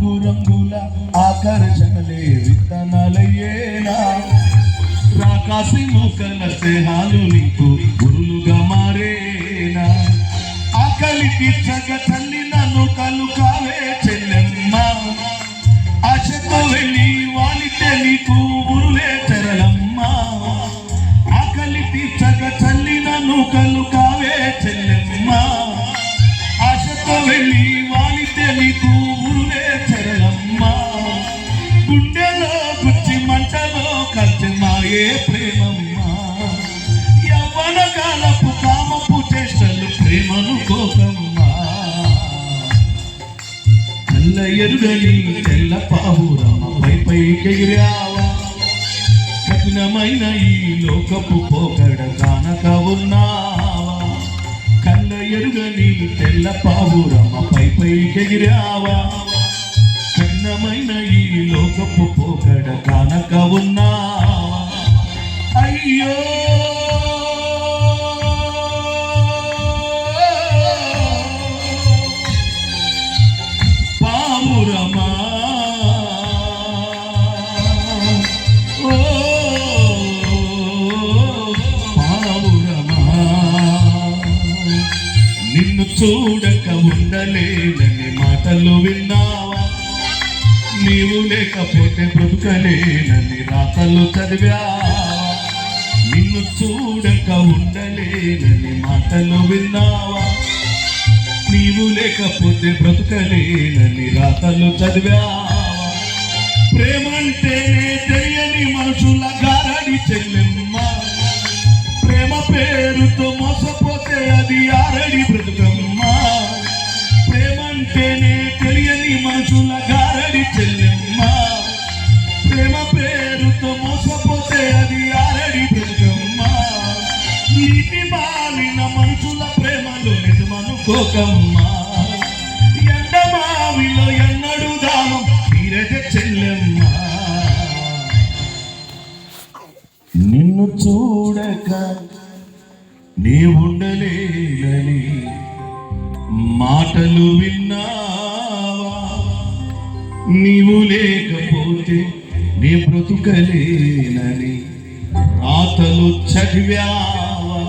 రంగు రంగుల ఆకర్షణలే విత్తనాలయ్యేనా రాకాసి మూకల స్నేహాలు నీకు గురులుగా మారేనా ఆకలి తీర్చగ తల్లి నన్ను కలుకావే చెల్లెమ్మ ఆశతో వెళ్ళి వాలితే నీకు గురులే చెరలమ్మ ఆకలి తీర్చగ తల్లి నన్ను కలుకావే చెల్లెమ్మ ఆశతో వెళ్ళి వాలితే నీకు గురులే చెరలమ్మ గుండెలో గుచ్చి మంటలో కలిసి మాయే ప్రేమమ్మ యవ్వన కాలపు కామపు చేష్టలు ప్రేమను కోకమ్మా కళ్ళ ఎరుగని తెల్ల పావురమ్మ పైకెగిరావా కఠినమైన ఈ లోకపు పోకడ కానక ఉన్నావా కళ్ళ ఎరుగని తెల్ల పావురమ్మ పైకెగిరావా కఠినమైన ఈ లోకపు పోకడ కానక ఉన్నావా అయ్యో పావురమా ఓ పావురమా నిన్ను చూడక ఉండలేనని మాటలు విన్నావా నీవు లేకపోతే బ్రతుకలేనని రాతలు చదివావా నిన్ను చూడక ఉండలేనని మాటలు విన్నావా నీవు లేకపోతే బ్రతుకలేనని రాతలు చదివావా ప్రేమంటేనే తెలియని మనుషుల గారడి చెల్లెమ్మ ప్రేమ పేరుతో మోసపోతే అది ఆరడి బ్రతుకమ్మ ప్రేమంటేనే తెలియని మనుషుల గారడి చెల్లెమ్మ ప్రేమ పేరుతో మోసపోతే అది ఆరడి బ్రతుకమ్మ నీటి మాలిన మనుషుల ప్రేమలో నిజమనుకోకమ్మ ఎండమావిలో ఎన్నడు దానం తీరజ చెల్లెమ్మ నిన్ను చూడక నీ ఉండలేనని మాటలు విన్నావా నీవు లేకపోతే నీ బ్రతుకలేనని రాతలు చదివావా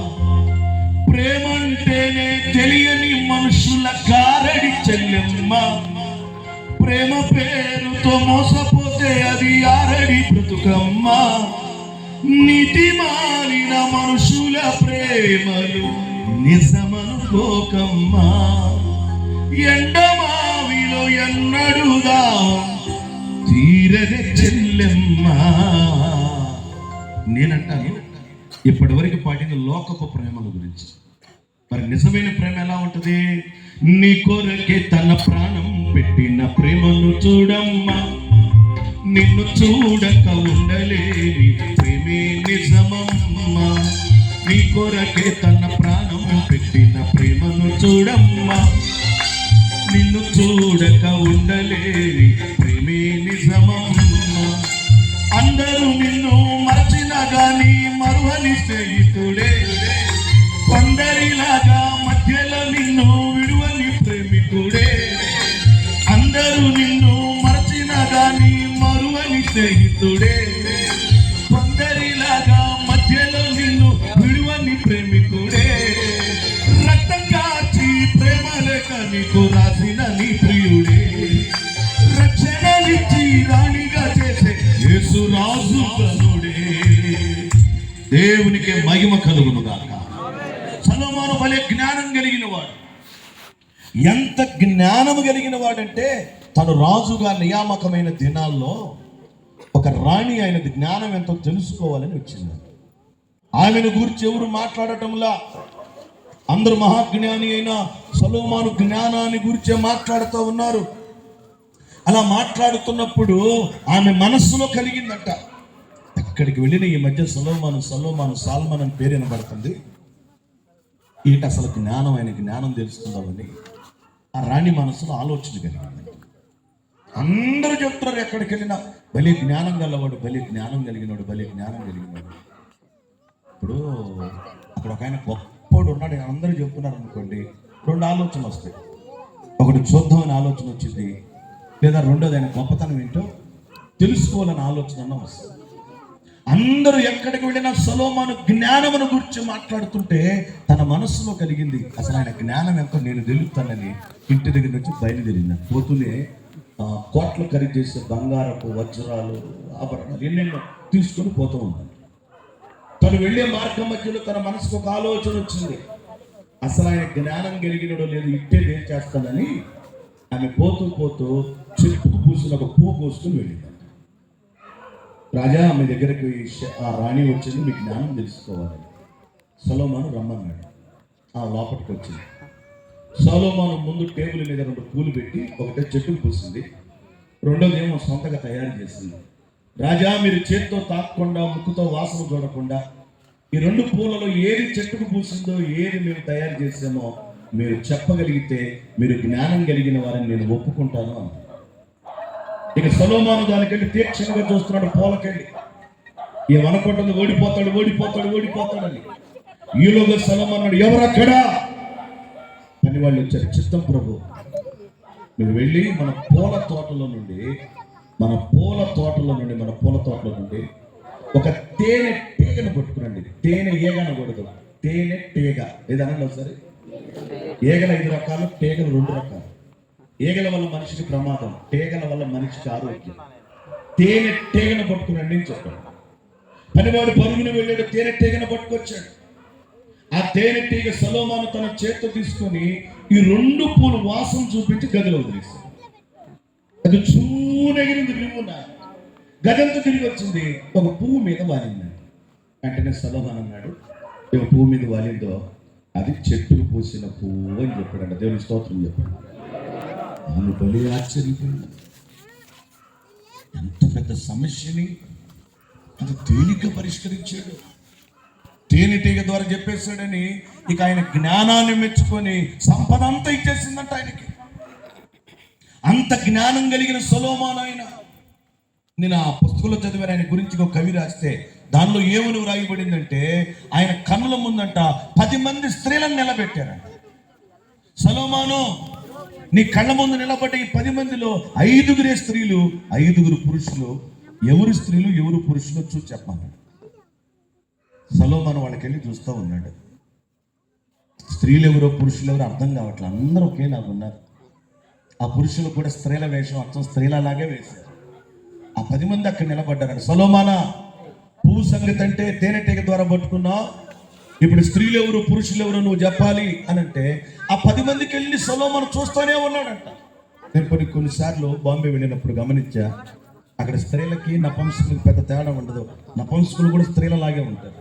ప్రేమంటేనే తెలియని మనుషుల గారడి చెల్లెమ్మ ప్రేమ పేరుతో మోసపోతే అది ఆరడి బ్రతుకమ్మ నీతి మాలిన మనుషుల ప్రేమలు నిజమనుకోకమ్మా ఎండమావిలో ఎన్నడుగా తీరని చెల్లెమ్మ నేనంటాను ఇప్పటి వరకు పాటిన లోకపు ప్రేమల గురించి మరి నిజమైన ప్రేమ ఎలా ఉంటుంది నీ కొరకే తన ప్రాణం పెట్టిన ప్రేమను చూడమ్మా నిన్ను చూడక ఉండలేని ప్రేమే నిజమమ్మా నీ కొరకే తన ప్రాణం పెట్టిన ప్రేమను చూడమ్మా నిన్ను చూడక ఉండలేని ప్రేమే నిజమమ్మా అందరూ నిన్ను మరచినా గాని మరువని స్నేహితుడే కొందరిలాగా మధ్యలో నిన్ను విడువని ప్రేమికుడే అందరూ నిన్ను మరచినా గాని మరువని స్నేహితుడే కొందరిలాగా మధ్యలో నిన్ను విడువని ప్రేమికుడే రక్తం కాచి ప్రేమ లేక నీకు రాసిన నీ ప్రియుడే రక్షణనిచ్చి రాణిగా చేసే యేసు రాజు కనుడే దేవునికి మహిమ కలుగును గాక సొలొమోను భలే జ్ఞానం కలిగిన వాడు ఎంత జ్ఞానం కలిగిన వాడంటే తను రాజుగా నియామకమైన దినాల్లో ఒక రాణి ఆయన జ్ఞానం ఎంతో తెలుసుకోవాలని వచ్చింది ఆమెను గురించి ఎవరు మాట్లాడటంలా అందరూ మహాజ్ఞాని అయిన సొలొమోను జ్ఞానాన్ని గురించే మాట్లాడుతూ ఉన్నారు అలా మాట్లాడుతున్నప్పుడు ఆమె మనస్సులో కలిగిందట ఎక్కడికి వెళ్ళిన ఈ మధ్య సొలొమోను సాల్మన్ అని పేరు వినబడుతుంది ఈట అసలు జ్ఞానం ఆయన జ్ఞానం తెలుస్తుందామని ఆ రాణి మనసులో ఆలోచన కలిగింది అందరూ చెప్తున్నారు ఎక్కడికి వెళ్ళినా భలే జ్ఞానం గలవాడు భలే జ్ఞానం కలిగినాడు భలే జ్ఞానం కలిగినాడు ఇప్పుడు అక్కడ ఒక ఆయన గొప్పడు ఉన్నాడు అందరూ చెప్తున్నారు అనుకోండి రెండు ఆలోచనలు వస్తాయి ఒకటి చూద్దామని ఆలోచన వచ్చింది లేదా రెండోది ఆయన గొప్పతనం ఏంటో తెలుసుకోవాలని ఆలోచన వస్తుంది. అందరూ ఎక్కడికి వెళ్ళినా సొలొమోను జ్ఞానమును గురించి మాట్లాడుతుంటే తన మనస్సులో కలిగింది, అసలు ఆయన జ్ఞానం ఎంతో నేను తెలుపుతానని ఇంటి దగ్గర నుంచి బయలుదేరింది. పోతూనే కోట్లు ఖరీదు చేసే బంగారపు వజ్రాలు ఆభరణాలు ఎన్నెన్నో తీసుకొని పోతూ ఉన్నాడు. తను వెళ్ళే మార్గం మధ్యలో తన మనసుకు ఒక ఆలోచన వచ్చింది, అసలు ఆయన జ్ఞానం కలిగినడో లేదు ఇట్టే ఏం చేస్తానని ఆమె పోతూ పోతూ చెట్టుకు పూసిన ఒక పువ్వు కోసుకుని వెళ్ళింది. రాజా, మీ దగ్గరికి ఆ రాణి వచ్చింది, మీ జ్ఞానం తెలుసుకోవాలని. సొలొమోను రమ్మన్నాడు. ఆ లోపలికి వచ్చింది. సొలొమోను ముందు టేబుల్ మీద 2 పూలు పెట్టి, ఒకటే చెట్టుకు పూసింది, రెండోది ఏమో సొంతగా తయారు చేసింది. రాజా, మీరు చేతితో తాకకుండా ముక్కుతో వాసన చూడకుండా ఈ 2 పూలలో ఏది చెట్టుకు పూసిందో ఏది మేము తయారు చేసామో మీరు చెప్పగలిగితే మీరు జ్ఞానం కలిగిన వారిని నేను ఒప్పుకుంటాను అన్న. ఇక సొలొమోను దానికెళ్ళి తీక్షణంగా చూస్తున్నాడు. పూలకెళ్ళి ఏమనుకుంటుంది, ఓడిపోతాడు ఓడిపోతాడు ఓడిపోతాడని. ఈలోగా సొలొమోను అన్నాడు, ఎవరక్కడా? పని వాళ్ళు వచ్చారు. చిత్తం ప్రభు, మీరు వెళ్ళి మన పూల తోటలో నుండి మన పూల తోటలో నుండి ఒక తేనె తీగను పట్టుకురండి. తేనె ఈగ అనకూడదు, తేనె తీగ. ఏదనండి ఒకసారి. ఈగల 5 రకాలు, తీగలు 2 రకాలు. ఈగల వల్ల మనిషికి ప్రమాదం, తీగల వల్ల మనిషికి ఆరోగ్యం. తేనె తీగను పట్టుకురండి అని చెప్పాడు. పనివాడు పరుగుని వెళ్ళాడు, తేనె తీగను పట్టుకొచ్చాడు. ఆ తేనె తీగ సొలొమోను తన చేతితో తీసుకొని ఈ 2 పూలు వాసన చూపించి గదిలో వదిలేశాడు. అది చూనెగిరింది, రివ్వున గదంతా తిరిగి వచ్చింది, ఒక పువ్వు మీద వాలింది. వెంటనే సొలొమోను అన్నాడు, ఒక పువ్వు మీద వాలిందో అది చెట్టుకు పూసిన పువ్వు అని చెప్పాడంట. దేవుని స్తోత్రం చెప్పాడు. ఆమె బలి ఆశ్చర్యపోయింది. ఎంత పెద్ద సమస్యని అది తేలిక పరిష్కరించాడు. తేనెటీగ ద్వారా చెప్పేశాడని ఇక ఆయన జ్ఞానాన్ని మెచ్చుకొని సంపద అంతా ఇచ్చేసిందంట ఆయనకి. అంత జ్ఞానం కలిగిన సొలొమోను ఆయన. నేను ఆ పుస్తకంలో చదివాను ఆయన గురించి. ఒక కవి రాస్తే దానిలో ఏమని వ్రాయబడిందంటే, ఆయన కన్నుల ముందంట 10 మంది స్త్రీలను నిలబెట్టారంట. సొలొమోను, నీ కళ్ళ ముందు నిలబడ్డ ఈ 10 మందిలో 5 స్త్రీలు 5 పురుషులు. ఎవరు స్త్రీలు ఎవరు పురుషులు చూసి చెప్పమన్నాడు. సొలొమోను వాళ్ళకెళ్ళి చూస్తూ ఉన్నాడు. స్త్రీలు ఎవరో పురుషులు ఎవరో అర్థం కావట్లేదు, అందరూ ఒకేలాగా ఉన్నారు. ఆ పురుషులు కూడా స్త్రీల వేషం అర్థం స్త్రీలలాగే వేశారు. ఆ 10 మంది అక్కడ నిలబడ్డారు. సొలొమోనా, పువ్వు సంగతి అంటే తేనెటీగ ద్వారా పట్టుకున్నావు, ఇప్పుడు స్త్రీలు ఎవరు పురుషులు ఎవరు నువ్వు చెప్పాలి అని అంటే ఆ 10 మందికి వెళ్ళి సొలొమోను చూస్తూనే ఉన్నాడంట. నేను కొన్నిసార్లు బాంబే వెళ్ళినప్పుడు గమనించా, అక్కడ స్త్రీలకి నపుంసకులకు పెద్ద తేడా ఉండదు. నపుంసకులు కూడా స్త్రీలలాగే ఉంటారు.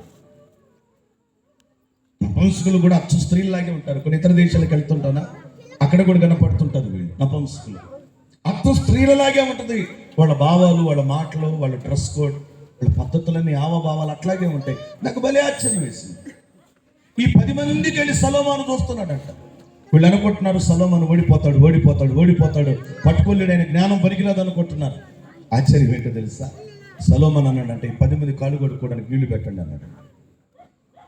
నపుంసకులు కూడా అచ్చ స్త్రీలలాగే ఉంటారు. కొన్ని ఇతర దేశాలకు వెళ్తుంటానా, అక్కడ కూడా కనపడుతుంటారు వీళ్ళు నపుంసకులు. అచ్చ స్త్రీలలాగే ఉంటుంది. వాళ్ళ భావాలు, వాళ్ళ మాటలు, వాళ్ళ డ్రెస్ కోడ్, వాళ్ళ పద్ధతులన్నీ భావాలు అట్లాగే ఉంటాయి. నాకు భలే ఆశ్చర్యం వేసింది. ఈ 10 మందికి వెళ్ళి సొలొమోను చూస్తున్నాడంట. వీళ్ళు అనుకుంటున్నారు సొలొమోను ఓడిపోతాడు ఓడిపోతాడు ఓడిపోతాడు, పట్టుకోలేడు, ఆయన జ్ఞానం పనికిరాదు అనుకుంటున్నారు. ఆశ్చర్యం ఏంటో తెలుసా? సొలొమోను అన్నాడంటే, ఈ 10 మంది కాళ్ళు కొడుకోవడానికి నీళ్లు పెట్టండి అన్నాడు.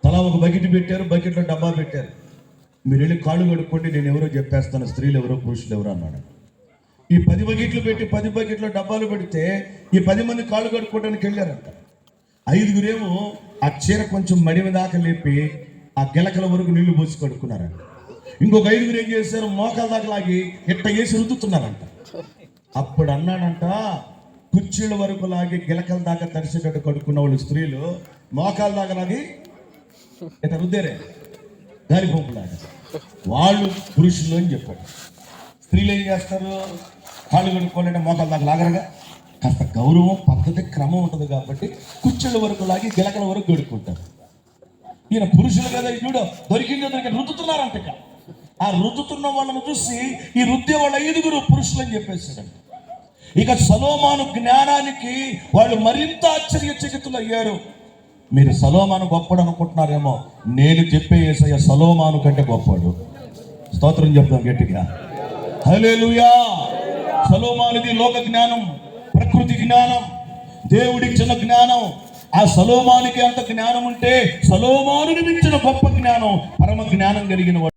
తలా ఒక బకెట్ పెట్టారు, బకెట్లో డబ్బా పెట్టారు. మీరు వెళ్ళి కాళ్ళు కొడుక్కోండి, నేను ఎవరో చెప్పేస్తాను, స్త్రీలు ఎవరో పురుషులు ఎవరో అన్నాడు. ఈ 10 బకెట్లు పెట్టి 10 బకెట్లో డబ్బాలు పెడితే ఈ 10 మంది కాళ్ళు కడుక్కోవడానికి వెళ్ళారంట. 5 ఏమో ఆ చీర కొంచెం మడిమ దాకా లేపి ఆ గిలకల వరకు నీళ్లు పోసి కడుక్కున్నారంట. ఇంకొక 5 ఏం చేశారు, మోకాల దాకా లాగి ఇట్ట వేసి రుద్దుతున్నారంట. అప్పుడు అన్నాడంట, కుర్చీల వరకు లాగి గిలకల దాకా తడిసేటట్టు కడుక్కున్న వాళ్ళు స్త్రీలు మోకాల దాకా లాగి ఇట్ట రుద్దేరే గాలి పంపులాగా, వాళ్ళు పురుషులు అని చెప్పాడు. స్త్రీలు ఏం చేస్తారు, కాళ్ళు కడుక్కోవాలంటే మోకాల దాకా లాగరగా. కాస్త గౌరవం, పద్ధతి, క్రమం ఉంటుంది కాబట్టి కుర్చీల వరకు లాగి గిలకల వరకు కడుక్కుంటారు. ఈయన పురుషులు కదా, చూడు దొరికిందో రుద్దుతున్నారంట. ఆ రుద్దుతున్న వాళ్ళను చూసి ఈ రుద్దే వాళ్ళ 5 పురుషులు అని చెప్పేసాడంట. ఇక సొలొమోను జ్ఞానానికి వాళ్ళు మరింత ఆశ్చర్యచకితులు అయ్యారు. మీరు సొలొమోను గొప్పడు అనుకుంటున్నారేమో, నేను చెప్పే యేసయ్య సొలొమోను కంటే గొప్పడు. స్తోత్రం చెప్తాం గట్టిగా, హల్లెలూయా. సొలొమోనుది లోక జ్ఞానం, ప్రకృతి జ్ఞానం, దేవుడిచ్చిన జ్ఞానం. ఆ సొలొమోనుకి అంత జ్ఞానం ఉంటే సొలొమోనుని మించిన గొప్ప జ్ఞానం, పరమ జ్ఞానం కలిగిన